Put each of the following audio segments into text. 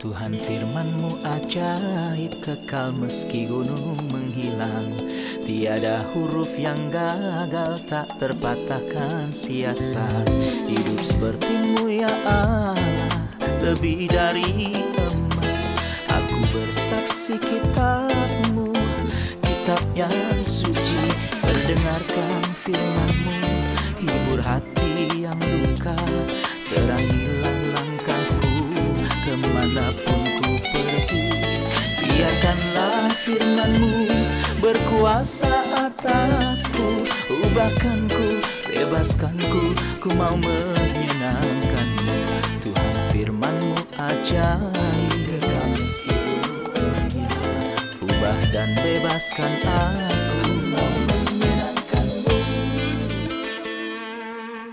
Tuhan firman-Mu ajaib, kekal meski gunung menghilang. Tiada huruf yang gagal, tak terpatahkan siasat. Hidup seperti-Mu ya Allah, lebih dari emas. Aku bersaksi kitab-Mu, kitab yang suci. Mendengarkan firman-Mu, hibur hati yang luka. Terangilah langkahku kemanapun ku pergi. Biarkanlah firman-Mu berkuasa atasku. Ubahkanku, bebaskanku, ku mau menyenangkan-Mu. Tuhan firman-Mu ajaib, kekal meski dunia. Ubah dan bebaskan aku, mau menyenangkan-Mu.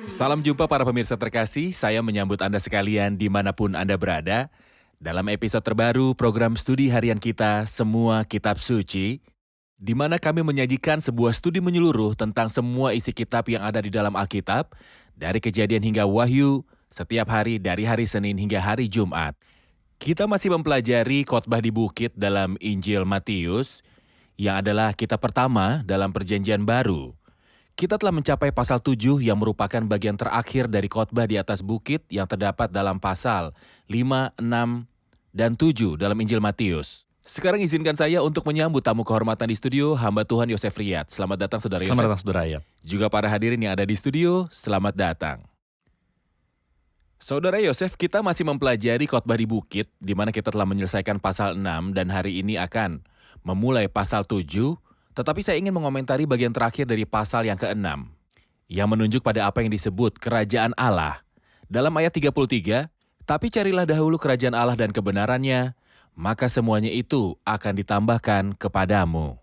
Salam jumpa para pemirsa terkasih, saya menyambut Anda sekalian dimanapun Anda berada. Dalam episode terbaru program studi harian kita, Semua Kitab Suci, di mana kami menyajikan sebuah studi menyeluruh tentang semua isi kitab yang ada di dalam Alkitab, dari Kejadian hingga Wahyu, setiap hari dari hari Senin hingga hari Jumat. Kita masih mempelajari khotbah di bukit dalam Injil Matius, yang adalah kitab pertama dalam Perjanjian Baru. Kita telah mencapai pasal 7 yang merupakan bagian terakhir dari khotbah di atas bukit yang terdapat dalam pasal 5, 6, dan 7 dalam Injil Matius. Sekarang izinkan saya untuk menyambut tamu kehormatan di studio, hamba Tuhan Yosef Riyad. Selamat datang Saudara Yosef. Selamat datang Saudara Riyad. Juga para hadirin yang ada di studio, selamat datang. Saudara Yosef, kita masih mempelajari khotbah di bukit, di mana kita telah menyelesaikan pasal 6 dan hari ini akan memulai pasal 7, tetapi saya ingin mengomentari bagian terakhir dari pasal yang ke-6, yang menunjuk pada apa yang disebut kerajaan Allah. Dalam ayat 33, tapi carilah dahulu kerajaan Allah dan kebenarannya, maka semuanya itu akan ditambahkan kepadamu.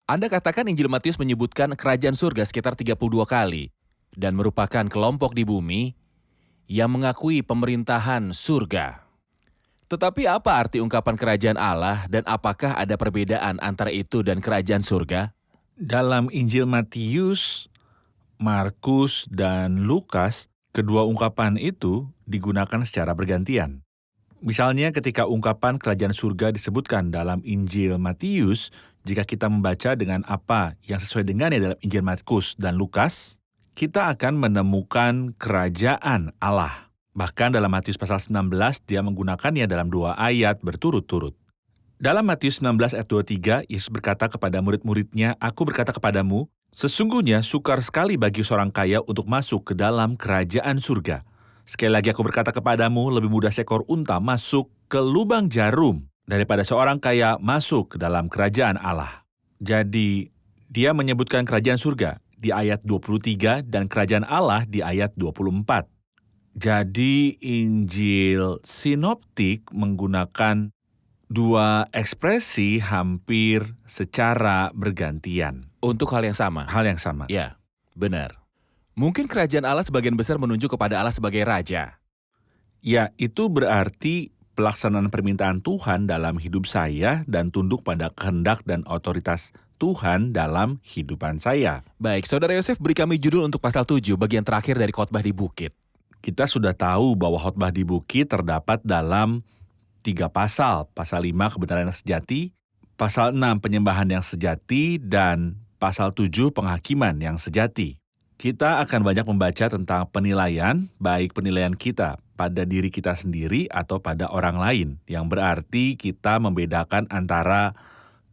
Anda katakan Injil Matius menyebutkan kerajaan surga sekitar 32 kali, dan merupakan kelompok di bumi yang mengakui pemerintahan surga. Tetapi apa arti ungkapan kerajaan Allah dan apakah ada perbedaan antara itu dan kerajaan surga? Dalam Injil Matius, Markus, dan Lukas, kedua ungkapan itu digunakan secara bergantian. Misalnya ketika ungkapan kerajaan surga disebutkan dalam Injil Matius, jika kita membaca dengan apa yang sesuai dengannya dalam Injil Markus dan Lukas, kita akan menemukan kerajaan Allah. Bahkan dalam Matius pasal 19, dia menggunakannya dalam 2 ayat berturut-turut. Dalam Matius 19 ayat 23, Yesus berkata kepada murid-muridnya, "Aku berkata kepadamu, sesungguhnya sukar sekali bagi seorang kaya untuk masuk ke dalam kerajaan surga. Sekali lagi aku berkata kepadamu, lebih mudah seekor unta masuk ke lubang jarum daripada seorang kaya masuk ke dalam kerajaan Allah." Jadi, dia menyebutkan kerajaan surga di ayat 23 dan kerajaan Allah di ayat 24. Jadi Injil sinoptik menggunakan dua ekspresi hampir secara bergantian. Untuk hal yang sama. Hal yang sama. Ya, benar. Mungkin kerajaan Allah sebagian besar menunjuk kepada Allah sebagai raja. Ya, itu berarti pelaksanaan permintaan Tuhan dalam hidup saya dan tunduk pada kehendak dan otoritas Tuhan dalam hidupan saya. Baik, Saudara Yosef beri kami judul untuk pasal 7, bagian terakhir dari khotbah di bukit. Kita sudah tahu bahwa khotbah di bukit terdapat dalam 3 pasal. Pasal 5 kebenaran yang sejati, pasal 6 penyembahan yang sejati, dan pasal 7 penghakiman yang sejati. Kita akan banyak membaca tentang penilaian, baik penilaian kita pada diri kita sendiri atau pada orang lain, yang berarti kita membedakan antara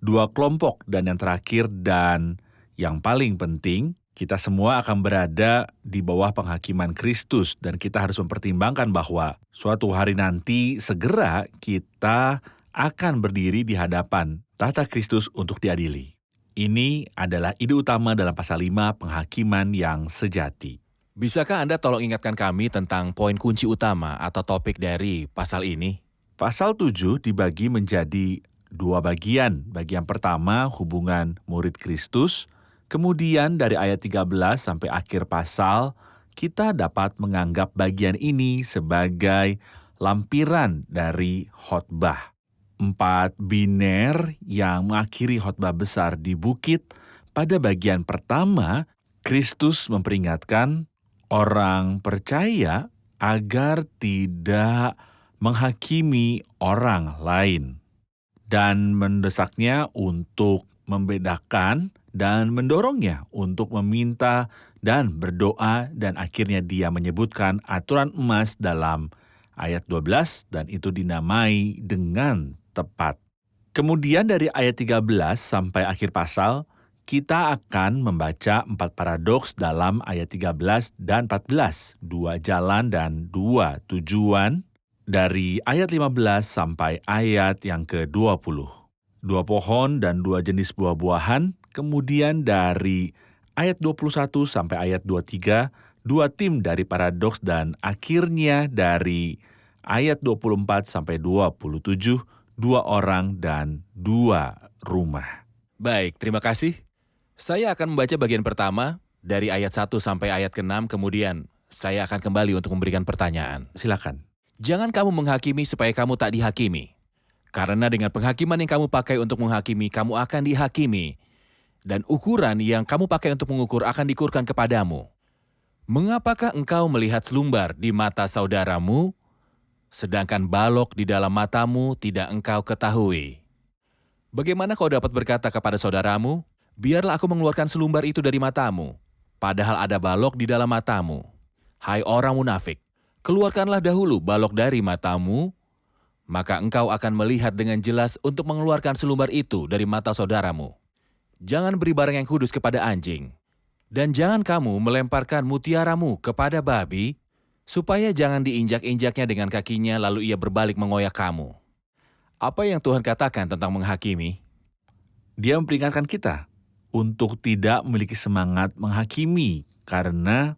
2 kelompok, dan yang terakhir dan yang paling penting, kita semua akan berada di bawah penghakiman Kristus dan kita harus mempertimbangkan bahwa suatu hari nanti segera kita akan berdiri di hadapan tahta Kristus untuk diadili. Ini adalah ide utama dalam pasal 5 penghakiman yang sejati. Bisakah Anda tolong ingatkan kami tentang poin kunci utama atau topik dari pasal ini? Pasal 7 dibagi menjadi 2 bagian. Bagian pertama hubungan murid Kristus. Kemudian dari ayat 13 sampai akhir pasal, kita dapat menganggap bagian ini sebagai lampiran dari khotbah. 4 biner yang mengakhiri khotbah besar di bukit. Pada bagian pertama, Kristus memperingatkan orang percaya agar tidak menghakimi orang lain dan mendesaknya untuk membedakan dan mendorongnya untuk meminta dan berdoa, dan akhirnya dia menyebutkan aturan emas dalam ayat 12 dan itu dinamai dengan tepat. Kemudian dari ayat 13 sampai akhir pasal, kita akan membaca 4 paradoks dalam ayat 13 dan 14, 2 jalan dan 2 tujuan, dari ayat 15 sampai ayat yang ke-20. 2 pohon dan 2 jenis buah-buahan, kemudian dari ayat 21 sampai ayat 23, 2 tim dari paradoks, dan akhirnya dari ayat 24 sampai 27, 2 orang dan 2 rumah. Baik, terima kasih. Saya akan membaca bagian pertama dari ayat 1 sampai ayat ke-6, kemudian saya akan kembali untuk memberikan pertanyaan. Silakan. Jangan kamu menghakimi supaya kamu tak dihakimi. Karena dengan penghakiman yang kamu pakai untuk menghakimi, kamu akan dihakimi. Dan ukuran yang kamu pakai untuk mengukur akan diukurkan kepadamu. Mengapakah engkau melihat selumbar di mata saudaramu, sedangkan balok di dalam matamu tidak engkau ketahui? Bagaimana kau dapat berkata kepada saudaramu, biarlah aku mengeluarkan selumbar itu dari matamu, padahal ada balok di dalam matamu? Hai orang munafik, keluarkanlah dahulu balok dari matamu, maka engkau akan melihat dengan jelas untuk mengeluarkan selumbar itu dari mata saudaramu. Jangan beri barang yang kudus kepada anjing, dan jangan kamu melemparkan mutiaramu kepada babi, supaya jangan diinjak-injaknya dengan kakinya lalu ia berbalik mengoyak kamu. Apa yang Tuhan katakan tentang menghakimi? Dia memperingatkan kita untuk tidak memiliki semangat menghakimi, karena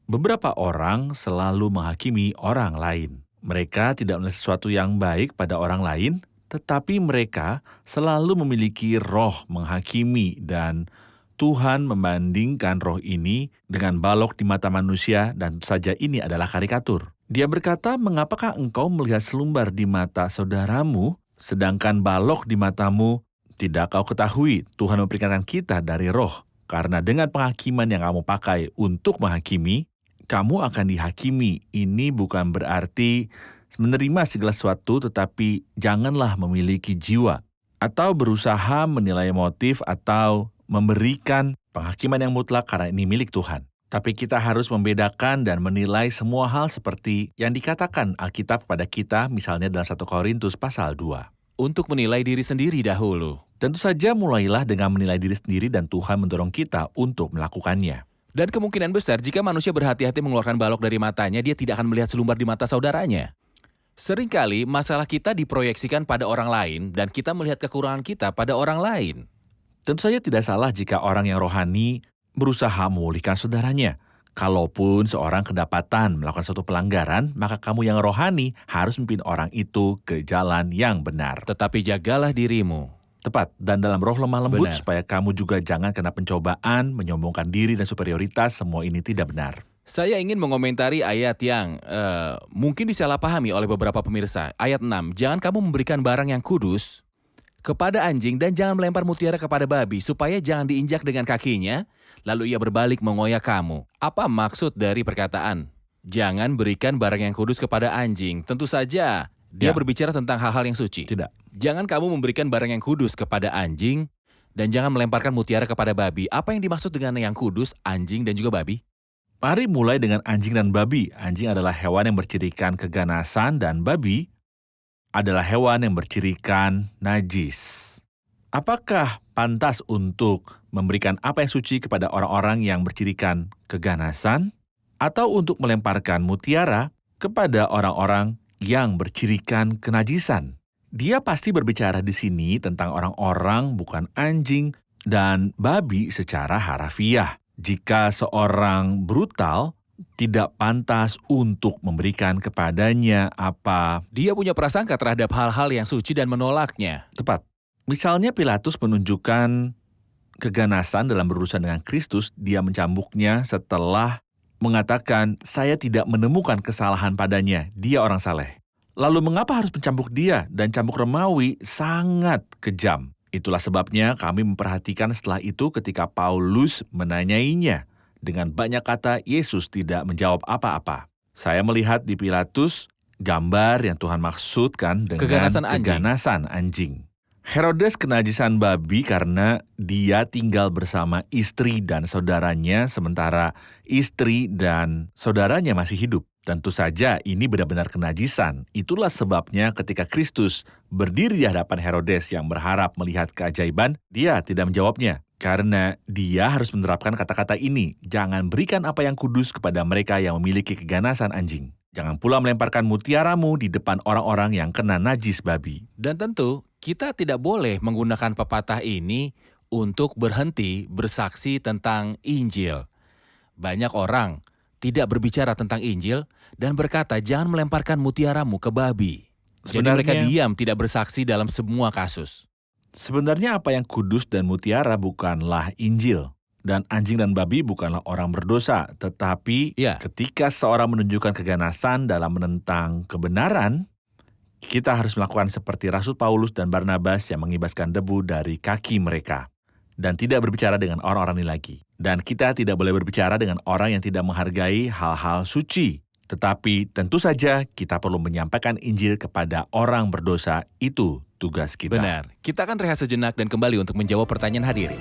beberapa orang selalu menghakimi orang lain. Mereka tidak melihat sesuatu yang baik pada orang lain, tetapi mereka selalu memiliki roh menghakimi, dan Tuhan membandingkan roh ini dengan balok di mata manusia, dan tentu saja ini adalah karikatur. Dia berkata, mengapakah engkau melihat selumbar di mata saudaramu, sedangkan balok di matamu tidak kau ketahui? Tuhan memperingatkan kita dari roh, karena dengan penghakiman yang kamu pakai untuk menghakimi, kamu akan dihakimi. Ini bukan berarti menerima segala sesuatu, tetapi janganlah memiliki jiwa atau berusaha menilai motif atau memberikan penghakiman yang mutlak karena ini milik Tuhan. Tapi kita harus membedakan dan menilai semua hal seperti yang dikatakan Alkitab kepada kita, misalnya dalam 1 Korintus pasal 2. Untuk menilai diri sendiri dahulu. Tentu saja mulailah dengan menilai diri sendiri dan Tuhan mendorong kita untuk melakukannya. Dan kemungkinan besar jika manusia berhati-hati mengeluarkan balok dari matanya, dia tidak akan melihat selumbar di mata saudaranya. Seringkali masalah kita diproyeksikan pada orang lain dan kita melihat kekurangan kita pada orang lain. Tentu saja tidak salah jika orang yang rohani berusaha memulihkan saudaranya. Kalaupun seorang kedapatan melakukan suatu pelanggaran, maka kamu yang rohani harus memimpin orang itu ke jalan yang benar. Tetapi jagalah dirimu. Tepat, dan dalam roh lemah lembut, Benar. supaya kamu juga jangan kena pencobaan, menyombongkan diri dan superioritas, semua ini tidak benar. Saya ingin mengomentari ayat yang mungkin disalahpahami oleh beberapa pemirsa. Ayat 6, jangan kamu memberikan barang yang kudus kepada anjing dan jangan melempar mutiara kepada babi, supaya jangan diinjak dengan kakinya, lalu ia berbalik mengoyak kamu. Apa maksud dari perkataan, jangan berikan barang yang kudus kepada anjing? Tentu saja, dia Ya. berbicara tentang hal-hal yang suci. Tidak. Jangan kamu memberikan barang yang kudus kepada anjing, dan jangan melemparkan mutiara kepada babi. Apa yang dimaksud dengan yang kudus, anjing dan juga babi? Mari mulai dengan anjing dan babi. Anjing adalah hewan yang bercirikan keganasan dan babi adalah hewan yang bercirikan najis. Apakah pantas untuk memberikan apa yang suci kepada orang-orang yang bercirikan keganasan, atau untuk melemparkan mutiara kepada orang-orang yang bercirikan kenajisan? Dia pasti berbicara di sini tentang orang-orang, bukan anjing dan babi secara harafiah. Jika seorang brutal, tidak pantas untuk memberikan kepadanya apa. Dia punya prasangka terhadap hal-hal yang suci dan menolaknya. Tepat. Misalnya Pilatus menunjukkan keganasan dalam berurusan dengan Kristus, dia mencambuknya setelah mengatakan, saya tidak menemukan kesalahan padanya, dia orang saleh. Lalu mengapa harus mencambuk dia? Dan cambuk Romawi sangat kejam. Itulah sebabnya kami memperhatikan setelah itu ketika Paulus menanyainya. Dengan banyak kata, Yesus tidak menjawab apa-apa. Saya melihat di Pilatus, Gambar yang Tuhan maksudkan dengan Keganasan anjing. Herodes kenajisan babi karena dia tinggal bersama istri dan saudaranya sementara istri dan saudaranya masih hidup. Tentu saja ini benar-benar kenajisan. Itulah sebabnya ketika Kristus berdiri di hadapan Herodes yang berharap melihat keajaiban, dia tidak menjawabnya. Karena dia harus menerapkan kata-kata ini, jangan berikan apa yang kudus kepada mereka yang memiliki keganasan anjing. Jangan pula melemparkan mutiaramu di depan orang-orang yang kena najis babi. Dan tentu, kita tidak boleh menggunakan pepatah ini untuk berhenti bersaksi tentang Injil. Banyak orang tidak berbicara tentang Injil dan berkata jangan melemparkan mutiaramu ke babi. Jadi mereka diam tidak bersaksi dalam semua kasus. Sebenarnya apa yang kudus dan mutiara bukanlah Injil. Dan anjing dan babi bukanlah orang berdosa, tetapi ketika seorang menunjukkan keganasan dalam menentang kebenaran, kita harus melakukan seperti Rasul Paulus dan Barnabas yang mengibaskan debu dari kaki mereka. Dan tidak berbicara dengan orang-orang ini lagi. Dan kita tidak boleh berbicara dengan orang yang tidak menghargai hal-hal suci. Tetapi tentu saja kita perlu menyampaikan Injil kepada orang berdosa, itu tugas kita. Benar, kita akan rehat sejenak dan kembali untuk menjawab pertanyaan hadirin.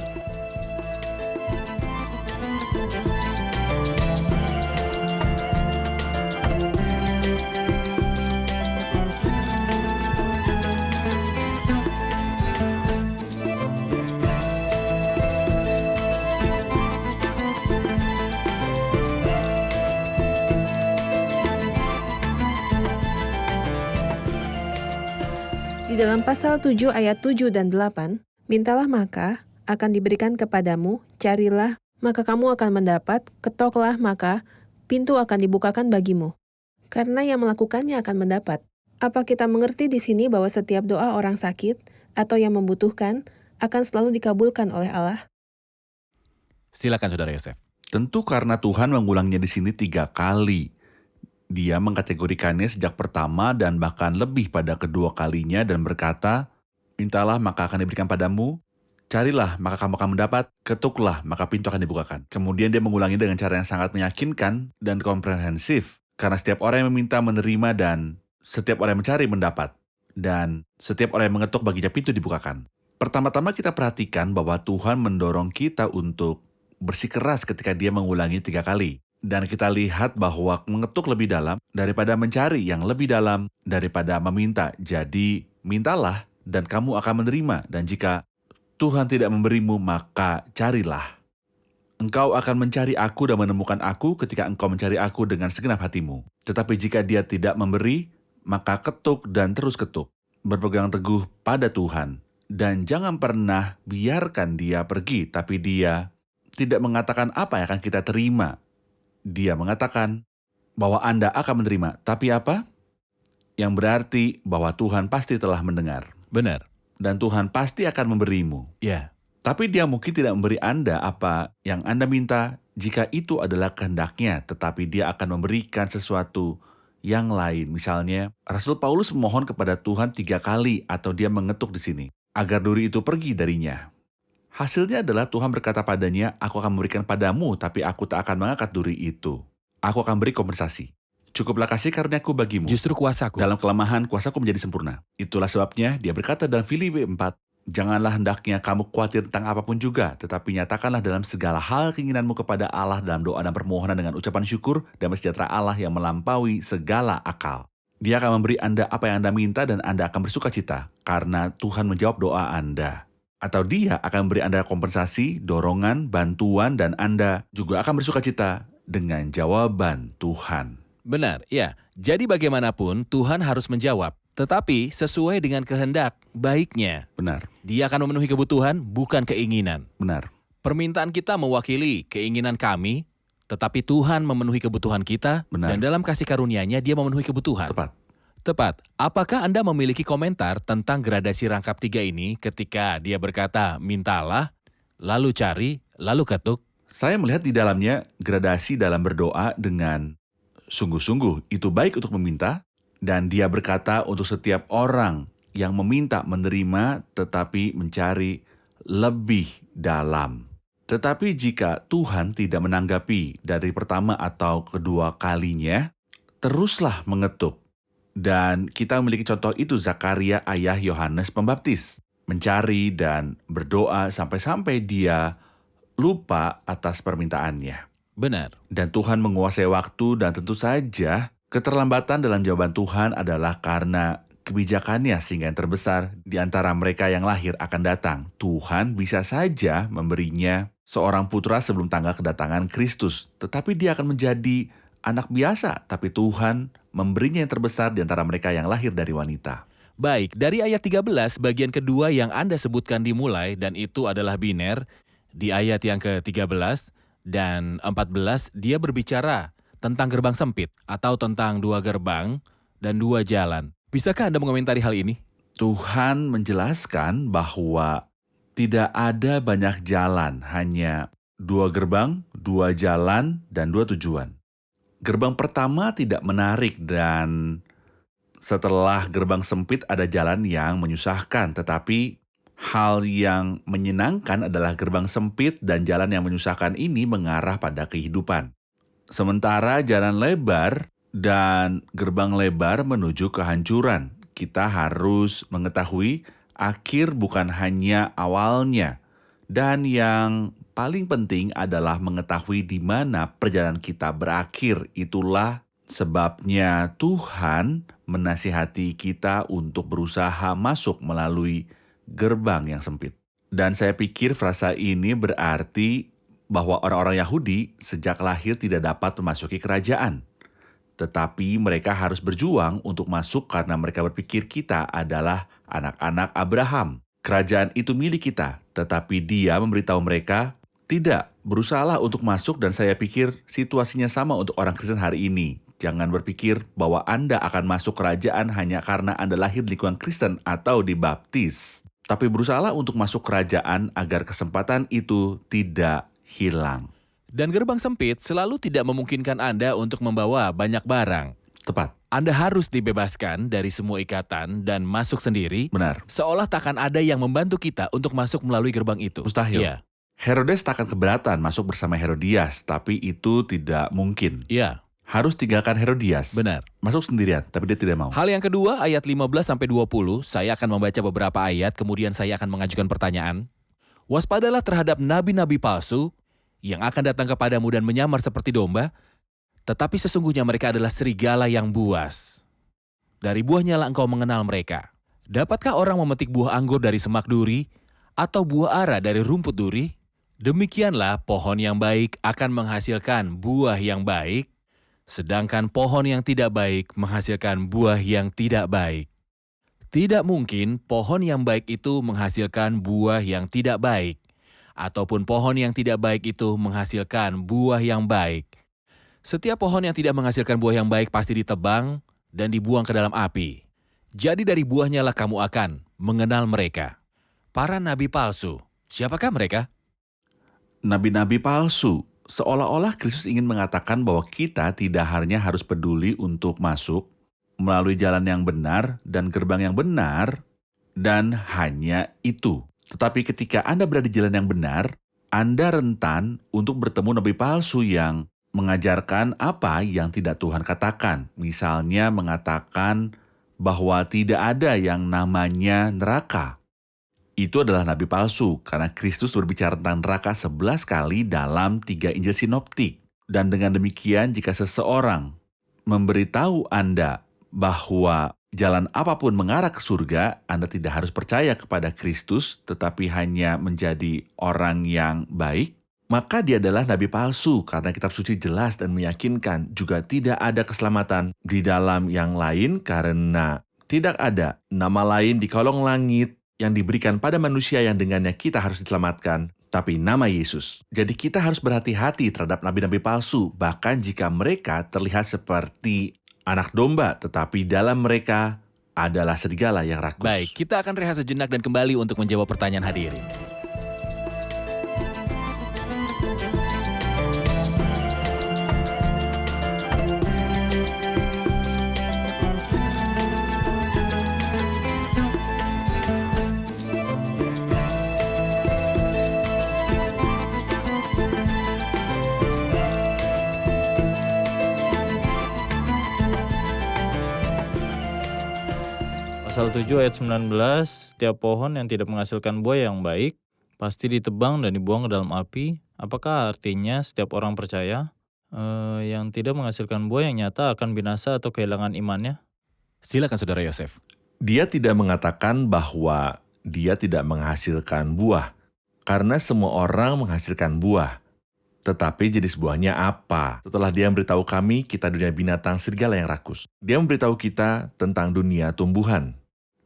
Di dalam pasal 7 ayat 7 dan 8, mintalah maka akan diberikan kepadamu, carilah maka kamu akan mendapat, ketoklah maka pintu akan dibukakan bagimu. Karena yang melakukannya akan mendapat. Apa kita mengerti di sini bahwa setiap doa orang sakit atau yang membutuhkan akan selalu dikabulkan oleh Allah? Silakan Saudara Yosef. Tentu karena Tuhan mengulangnya di sini 3 kali. Dia mengkategorikannya sejak pertama dan bahkan lebih pada kedua kalinya dan berkata, mintalah maka akan diberikan padamu, carilah maka kamu akan mendapat, ketuklah maka pintu akan dibukakan. Kemudian dia mengulangi dengan cara yang sangat meyakinkan dan komprehensif, karena setiap orang yang meminta menerima dan setiap orang yang mencari mendapat, dan setiap orang yang mengetuk baginya pintu dibukakan. Pertama-tama kita perhatikan bahwa Tuhan mendorong kita untuk bersikeras ketika dia mengulangi 3 kali. Dan kita lihat bahwa mengetuk lebih dalam daripada mencari yang lebih dalam daripada meminta. Jadi mintalah dan kamu akan menerima. Dan jika Tuhan tidak memberimu maka carilah. Engkau akan mencari aku dan menemukan aku ketika engkau mencari aku dengan segenap hatimu. Tetapi jika dia tidak memberi maka ketuk dan terus ketuk. Berpegang teguh pada Tuhan. Dan jangan pernah biarkan dia pergi tapi dia tidak mengatakan apa yang akan kita terima. Dia mengatakan bahwa Anda akan menerima. Tapi apa? Yang berarti bahwa Tuhan pasti telah mendengar. Benar. Dan Tuhan pasti akan memberimu. Ya. Tapi dia mungkin tidak memberi Anda apa yang Anda minta jika itu adalah kehendaknya. Tetapi dia akan memberikan sesuatu yang lain. Misalnya, Rasul Paulus memohon kepada Tuhan 3 kali atau dia mengetuk di sini. Agar duri itu pergi darinya. Hasilnya adalah Tuhan berkata padanya, aku akan memberikan padamu, tapi aku tak akan mengangkat duri itu. Aku akan beri kompensasi. Cukuplah kasih karuniaku bagimu. Justru kuasaku. Dalam kelemahan, kuasaku menjadi sempurna. Itulah sebabnya dia berkata dalam Filipi 4, janganlah hendaknya kamu khawatir tentang apapun juga, tetapi nyatakanlah dalam segala hal keinginanmu kepada Allah dalam doa dan permohonan dengan ucapan syukur, dan sejahtera Allah yang melampaui segala akal. Dia akan memberi Anda apa yang Anda minta dan Anda akan bersuka cita, karena Tuhan menjawab doa Anda. Atau dia akan memberi Anda kompensasi, dorongan, bantuan, dan Anda juga akan bersuka cita dengan jawaban Tuhan. Benar, ya. Jadi bagaimanapun Tuhan harus menjawab, tetapi sesuai dengan kehendak baiknya. Benar. Dia akan memenuhi kebutuhan, bukan keinginan. Benar. Permintaan kita mewakili keinginan kami, tetapi Tuhan memenuhi kebutuhan kita. Benar. Dan dalam kasih karunia-Nya Dia memenuhi kebutuhan. Tepat. Apakah Anda memiliki komentar tentang gradasi rangkap 3 ini ketika dia berkata, mintalah, lalu cari, lalu ketuk? Saya melihat di dalamnya gradasi dalam berdoa dengan sungguh-sungguh itu baik untuk meminta, dan dia berkata untuk setiap orang yang meminta menerima tetapi mencari lebih dalam. Tetapi jika Tuhan tidak menanggapi dari pertama atau kedua kalinya, teruslah mengetuk. Dan kita memiliki contoh itu, Zakaria ayah Yohanes Pembaptis. Mencari dan berdoa sampai-sampai dia lupa atas permintaannya. Benar. Dan Tuhan menguasai waktu, dan tentu saja keterlambatan dalam jawaban Tuhan adalah karena kebijakannya, sehingga yang terbesar di antara mereka yang lahir akan datang. Tuhan bisa saja memberinya seorang putra sebelum tanggal kedatangan Kristus, tetapi dia akan menjadi anak biasa, tapi Tuhan memberinya yang terbesar di antara mereka yang lahir dari wanita. Baik, dari ayat 13 bagian kedua yang Anda sebutkan dimulai, dan itu adalah biner. Di ayat yang ke-13 dan 14 dia berbicara tentang gerbang sempit atau tentang 2 gerbang dan 2 jalan. Bisakah Anda mengomentari hal ini? Tuhan menjelaskan bahwa tidak ada banyak jalan, hanya 2 gerbang, 2 jalan, dan 2 tujuan. Gerbang pertama tidak menarik, dan setelah gerbang sempit ada jalan yang menyusahkan, tetapi hal yang menyenangkan adalah gerbang sempit dan jalan yang menyusahkan ini mengarah pada kehidupan. Sementara jalan lebar dan gerbang lebar menuju kehancuran. Kita harus mengetahui akhir bukan hanya awalnya. Dan yang paling penting adalah mengetahui di mana perjalanan kita berakhir. Itulah sebabnya Tuhan menasihati kita untuk berusaha masuk melalui gerbang yang sempit. Dan saya pikir frasa ini berarti bahwa orang-orang Yahudi sejak lahir tidak dapat memasuki kerajaan. Tetapi mereka harus berjuang untuk masuk karena mereka berpikir kita adalah anak-anak Abraham. Kerajaan itu milik kita, tetapi dia memberitahu mereka, tidak, berusahalah untuk masuk, dan saya pikir situasinya sama untuk orang Kristen hari ini. Jangan berpikir bahwa Anda akan masuk kerajaan hanya karena Anda lahir di lingkungan Kristen atau dibaptis. Tapi berusahalah untuk masuk kerajaan agar kesempatan itu tidak hilang. Dan gerbang sempit selalu tidak memungkinkan Anda untuk membawa banyak barang. Tepat. Anda harus dibebaskan dari semua ikatan dan masuk sendiri. Benar. Seolah takkan ada yang membantu kita untuk masuk melalui gerbang itu. Mustahil. Iya. Herodes takkan keberatan masuk bersama Herodias, tapi itu tidak mungkin. Iya. Harus tinggalkan Herodias. Benar. Masuk sendirian, tapi dia tidak mau. Hal yang kedua, ayat 15-20, saya akan membaca beberapa ayat, kemudian saya akan mengajukan pertanyaan. Waspadalah terhadap nabi-nabi palsu yang akan datang kepadamu dan menyamar seperti domba, tetapi sesungguhnya mereka adalah serigala yang buas. Dari buahnya lah engkau mengenal mereka. Dapatkah orang memetik buah anggur dari semak duri, atau buah ara dari rumput duri? Demikianlah pohon yang baik akan menghasilkan buah yang baik, sedangkan pohon yang tidak baik menghasilkan buah yang tidak baik. Tidak mungkin pohon yang baik itu menghasilkan buah yang tidak baik, ataupun pohon yang tidak baik itu menghasilkan buah yang baik. Setiap pohon yang tidak menghasilkan buah yang baik pasti ditebang dan dibuang ke dalam api. Jadi dari buahnya lah kamu akan mengenal mereka. Para nabi palsu, siapakah mereka? Nabi-nabi palsu. Seolah-olah Kristus ingin mengatakan bahwa kita tidak hanya harus peduli untuk masuk melalui jalan yang benar dan gerbang yang benar, dan hanya itu. Tetapi ketika Anda berada di jalan yang benar, Anda rentan untuk bertemu nabi palsu yang mengajarkan apa yang tidak Tuhan katakan. Misalnya mengatakan bahwa tidak ada yang namanya neraka. Itu adalah nabi palsu, karena Kristus berbicara tentang neraka 11 kali dalam 3 Injil Sinoptik. Dan dengan demikian, jika seseorang memberitahu Anda bahwa jalan apapun mengarah ke surga, Anda tidak harus percaya kepada Kristus, tetapi hanya menjadi orang yang baik, maka dia adalah nabi palsu, karena kitab suci jelas dan meyakinkan juga tidak ada keselamatan di dalam yang lain, karena tidak ada nama lain di kolong langit yang diberikan pada manusia yang dengannya kita harus diselamatkan, tapi nama Yesus. Jadi kita harus berhati-hati terhadap nabi-nabi palsu, bahkan jika mereka terlihat seperti anak domba, tetapi dalam mereka adalah serigala yang rakus. Baik, kita akan rehat sejenak dan kembali untuk menjawab pertanyaan hadirin. Pasal 7 ayat 19, setiap pohon yang tidak menghasilkan buah yang baik pasti ditebang dan dibuang ke dalam api. Apakah artinya setiap orang percaya yang tidak menghasilkan buah yang nyata akan binasa atau kehilangan imannya? Silakan Saudara Yosef. Dia tidak mengatakan bahwa dia tidak menghasilkan buah, karena semua orang menghasilkan buah. Tetapi jenis buahnya apa? Setelah dia memberitahu kami, kita dunia binatang serigala yang rakus. Dia memberitahu kita tentang dunia tumbuhan.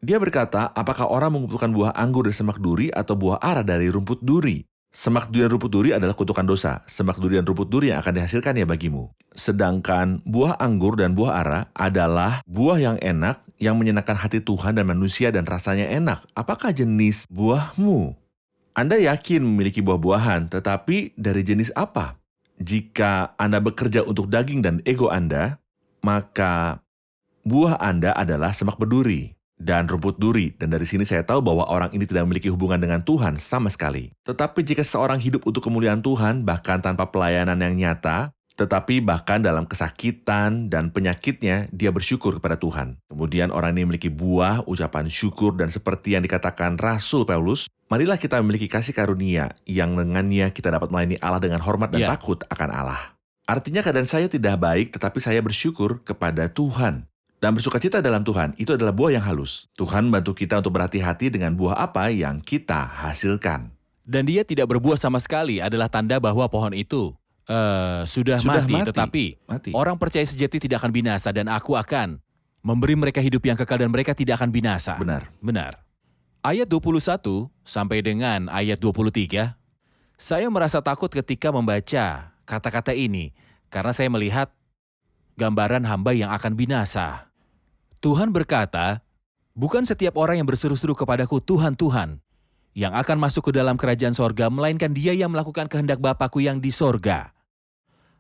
Dia berkata, apakah orang mengumpulkan buah anggur dari semak duri atau buah ara dari rumput duri? Semak duri dan rumput duri adalah kutukan dosa. Semak duri dan rumput duri yang akan dihasilkannya bagimu. Sedangkan buah anggur dan buah ara adalah buah yang enak, yang menyenangkan hati Tuhan dan manusia dan rasanya enak. Apakah jenis buahmu? Anda yakin memiliki buah-buahan, tetapi dari jenis apa? Jika Anda bekerja untuk daging dan ego Anda, maka buah Anda adalah semak berduri dan rumput duri. Dan dari sini saya tahu bahwa orang ini tidak memiliki hubungan dengan Tuhan sama sekali. Tetapi jika seorang hidup untuk kemuliaan Tuhan, bahkan tanpa pelayanan yang nyata, tetapi bahkan dalam kesakitan dan penyakitnya, dia bersyukur kepada Tuhan. Kemudian orang ini memiliki buah, ucapan syukur, dan seperti yang dikatakan Rasul Paulus, marilah kita memiliki kasih karunia yang dengannya kita dapat melayani Allah dengan hormat dan takut akan Allah. Artinya keadaan saya tidak baik, tetapi saya bersyukur kepada Tuhan. Dan bersukacita dalam Tuhan, itu adalah buah yang halus. Tuhan bantu kita untuk berhati-hati dengan buah apa yang kita hasilkan. Dan dia tidak berbuah sama sekali adalah tanda bahwa pohon itu sudah mati. Tetapi orang percaya sejati tidak akan binasa dan aku akan memberi mereka hidup yang kekal dan mereka tidak akan binasa. Benar. Ayat 21 sampai dengan ayat 23, saya merasa takut ketika membaca kata-kata ini karena saya melihat gambaran hamba yang akan binasa. Tuhan berkata, bukan setiap orang yang berseru-seru kepadaku, Tuhan, Tuhan, yang akan masuk ke dalam kerajaan sorga, melainkan dia yang melakukan kehendak Bapakku yang di sorga.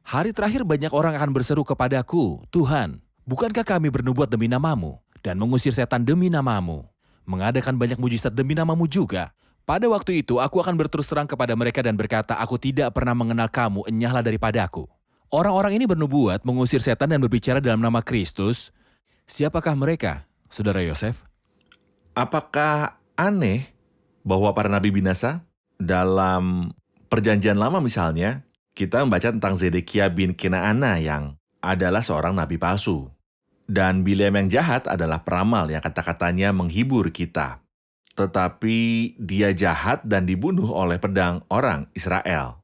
Hari terakhir banyak orang akan berseru kepadaku, Tuhan, bukankah kami bernubuat demi namamu, dan mengusir setan demi namamu, mengadakan banyak mujizat demi namamu juga? Pada waktu itu aku akan berterus terang kepada mereka dan berkata, aku tidak pernah mengenal kamu, enyahlah daripadaku. Orang-orang ini bernubuat, mengusir setan dan berbicara dalam nama Kristus. Siapakah mereka, Saudara Yosef? Apakah aneh bahwa para nabi binasa? Dalam Perjanjian Lama misalnya, kita membaca tentang Zedekia bin Kenaana yang adalah seorang nabi palsu. Dan Bileam yang jahat adalah peramal yang kata-katanya menghibur kita. Tetapi dia jahat dan dibunuh oleh pedang orang Israel.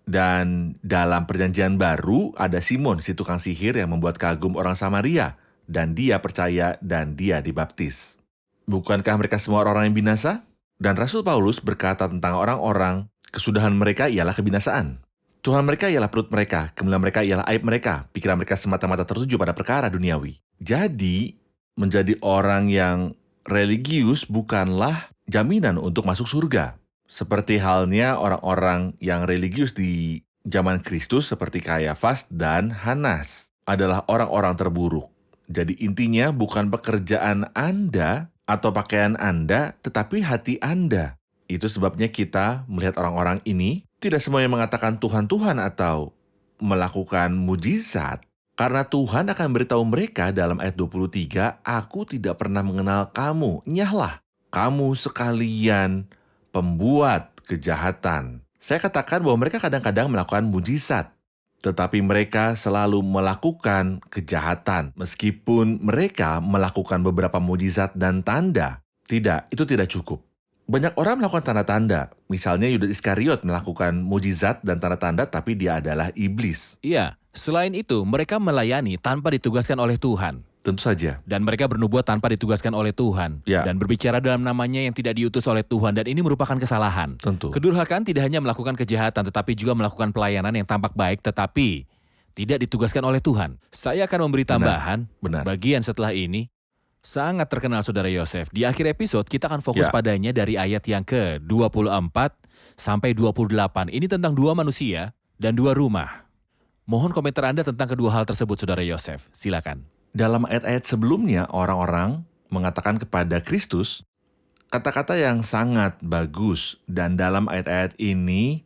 Dan dalam Perjanjian Baru ada Simon si tukang sihir yang membuat kagum orang Samaria. Dan dia percaya dan dia dibaptis. Bukankah mereka semua orang yang binasa? Dan Rasul Paulus berkata tentang orang-orang, kesudahan mereka ialah kebinasaan. Tuhan mereka ialah perut mereka, kemuliaan mereka ialah aib mereka, pikiran mereka semata-mata tertuju pada perkara duniawi. Jadi, menjadi orang yang religius bukanlah jaminan untuk masuk surga. Seperti halnya orang-orang yang religius di zaman Kristus seperti Kayafas dan Hanas adalah orang-orang terburuk. Jadi intinya bukan pekerjaan Anda atau pakaian Anda, tetapi hati Anda. Itu sebabnya kita melihat orang-orang ini tidak semuanya mengatakan Tuhan, Tuhan atau melakukan mujizat. Karena Tuhan akan beritahu mereka dalam ayat 23, aku tidak pernah mengenal kamu, nyahlah. Kamu sekalian pembuat kejahatan. Saya katakan bahwa mereka kadang-kadang melakukan mujizat. Tetapi mereka selalu melakukan kejahatan. Meskipun mereka melakukan beberapa mujizat dan tanda. Tidak, itu tidak cukup. Banyak orang melakukan tanda-tanda. Misalnya Yudas Iskariot melakukan mujizat dan tanda-tanda tapi dia adalah iblis. Iya, selain itu mereka melayani tanpa ditugaskan oleh Tuhan. Tentu saja. Dan mereka bernubuat tanpa ditugaskan oleh Tuhan. Ya. Dan berbicara dalam namanya yang tidak diutus oleh Tuhan. Dan ini merupakan kesalahan. Tentu. Kedurhakaan tidak hanya melakukan kejahatan tetapi juga melakukan pelayanan yang tampak baik tetapi tidak ditugaskan oleh Tuhan. Saya akan memberi tambahan bagian setelah ini. Sangat terkenal Saudara Yosef. Di akhir episode kita akan fokus padanya dari ayat yang ke-24 sampai 28. Ini tentang dua manusia dan dua rumah. Mohon komentar Anda tentang kedua hal tersebut Saudara Yosef. Silakan. Dalam ayat-ayat sebelumnya orang-orang mengatakan kepada Kristus kata-kata yang sangat bagus. Dan dalam ayat-ayat ini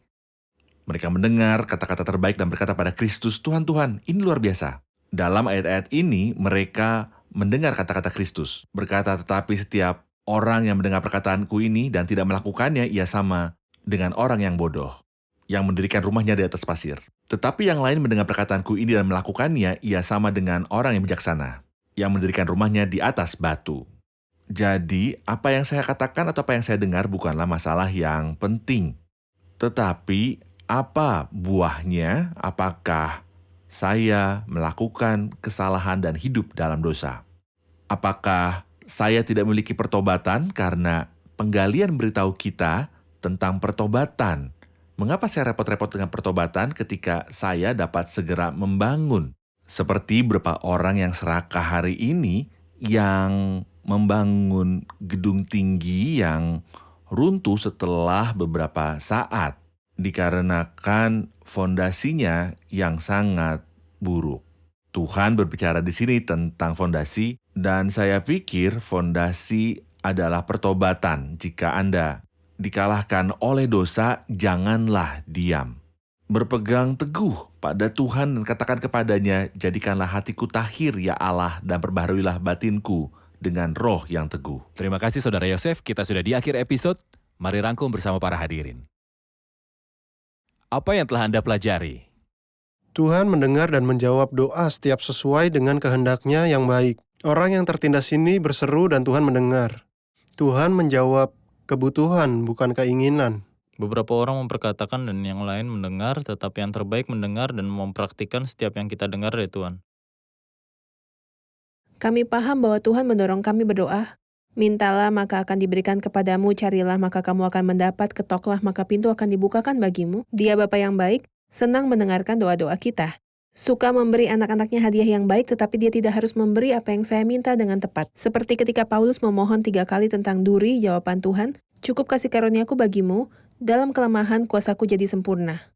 mereka mendengar kata-kata terbaik dan berkata pada Kristus, Tuhan, Tuhan, ini luar biasa. Dalam ayat-ayat ini mereka mendengar kata-kata Kristus. Berkata, tetapi setiap orang yang mendengar perkataanku ini dan tidak melakukannya, ia sama dengan orang yang bodoh, yang mendirikan rumahnya di atas pasir. Tetapi yang lain mendengar perkataanku ini dan melakukannya, ia sama dengan orang yang bijaksana, yang mendirikan rumahnya di atas batu. Jadi, apa yang saya katakan atau apa yang saya dengar bukanlah masalah yang penting. Tetapi, apa buahnya? Apakah saya melakukan kesalahan dan hidup dalam dosa? Apakah saya tidak memiliki pertobatan karena penggalian beritahu kita tentang pertobatan? Mengapa saya repot-repot dengan pertobatan ketika saya dapat segera membangun? Seperti beberapa orang yang serakah hari ini yang membangun gedung tinggi yang runtuh setelah beberapa saat dikarenakan fondasinya yang sangat buruk. Tuhan berbicara di sini tentang fondasi, dan saya pikir fondasi adalah pertobatan. Jika Anda dikalahkan oleh dosa, janganlah diam. Berpegang teguh pada Tuhan dan katakan kepadanya, jadikanlah hatiku tahir ya Allah, dan perbaharuilah batinku dengan roh yang teguh. Terima kasih Saudara Yosef, kita sudah di akhir episode. Mari rangkum bersama para hadirin. Apa yang telah Anda pelajari? Tuhan mendengar dan menjawab doa setiap sesuai dengan kehendak-Nya yang baik. Orang yang tertindas ini berseru dan Tuhan mendengar. Tuhan menjawab kebutuhan, bukan keinginan. Beberapa orang memperkatakan dan yang lain mendengar, tetapi yang terbaik mendengar dan mempraktikkan setiap yang kita dengar dari Tuhan. Kami paham bahwa Tuhan mendorong kami berdoa. Mintalah maka akan diberikan kepadamu, carilah maka kamu akan mendapat, ketoklah maka pintu akan dibukakan bagimu. Dia Bapa yang baik, senang mendengarkan doa-doa kita. Suka memberi anak-anaknya hadiah yang baik, tetapi dia tidak harus memberi apa yang saya minta dengan tepat. Seperti ketika Paulus memohon 3 kali tentang duri, jawaban Tuhan, cukup kasih karuniaku bagimu, dalam kelemahan kuasaku jadi sempurna.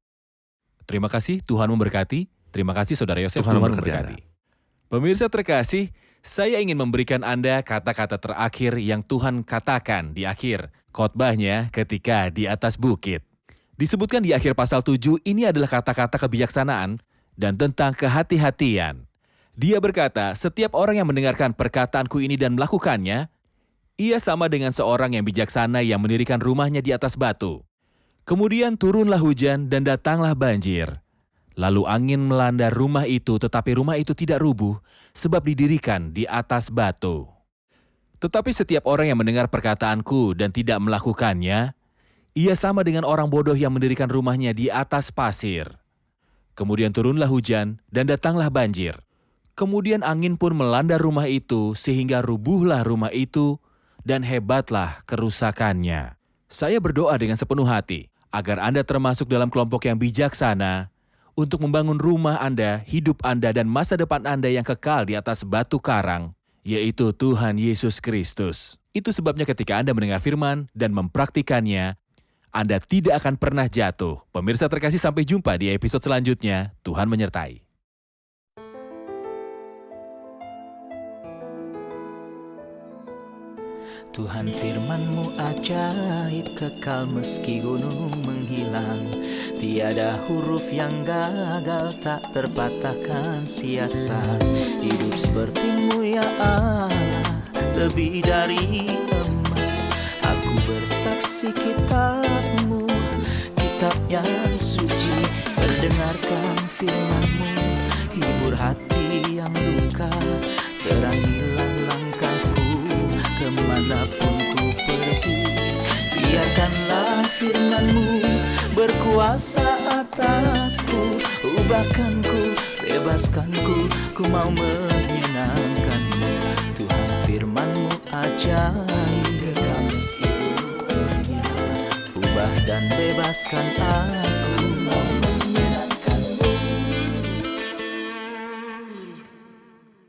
Terima kasih, Tuhan memberkati. Terima kasih Saudara Yosef, Tuhan Tuhan memberkati memberkati. Pemirsa terkasih, saya ingin memberikan Anda kata-kata terakhir yang Tuhan katakan di akhir khotbahnya ketika di atas bukit. Disebutkan di akhir pasal 7, ini adalah kata-kata kebijaksanaan dan tentang kehati-hatian. Dia berkata, setiap orang yang mendengarkan perkataanku ini dan melakukannya, ia sama dengan seorang yang bijaksana yang mendirikan rumahnya di atas batu. Kemudian turunlah hujan dan datanglah banjir. Lalu angin melanda rumah itu, tetapi rumah itu tidak rubuh, sebab didirikan di atas batu. Tetapi setiap orang yang mendengar perkataanku dan tidak melakukannya, ia sama dengan orang bodoh yang mendirikan rumahnya di atas pasir. Kemudian turunlah hujan dan datanglah banjir. Kemudian angin pun melanda rumah itu, sehingga rubuhlah rumah itu, dan hebatlah kerusakannya. Saya berdoa dengan sepenuh hati, agar Anda termasuk dalam kelompok yang bijaksana, untuk membangun rumah Anda, hidup Anda, dan masa depan Anda yang kekal di atas batu karang, yaitu Tuhan Yesus Kristus. Itu sebabnya ketika Anda mendengar firman dan mempraktikannya, Anda tidak akan pernah jatuh. Pemirsa terkasih, sampai jumpa di episode selanjutnya. Tuhan menyertai. Tuhan firman-Mu ajaib, kekal meski gunung menghilang. Tiada huruf yang gagal, tak terpatahkan siasat. Hidup seperti-Mu ya Allah, lebih dari emas. Aku bersaksi kitab-Mu, kitab yang suci. Terdengarkan firman-Mu, hibur hati yang luka. Terangilah langkahku kemanapun ku pergi. Biarkanlah firman-Mu berkuasa atasku. Ubahkanku, bebaskanku, ku mau menyenangkan-Mu. Tuhan firman-Mu ajaib, kekal seluruhnya. Ubah dan bebaskan aku.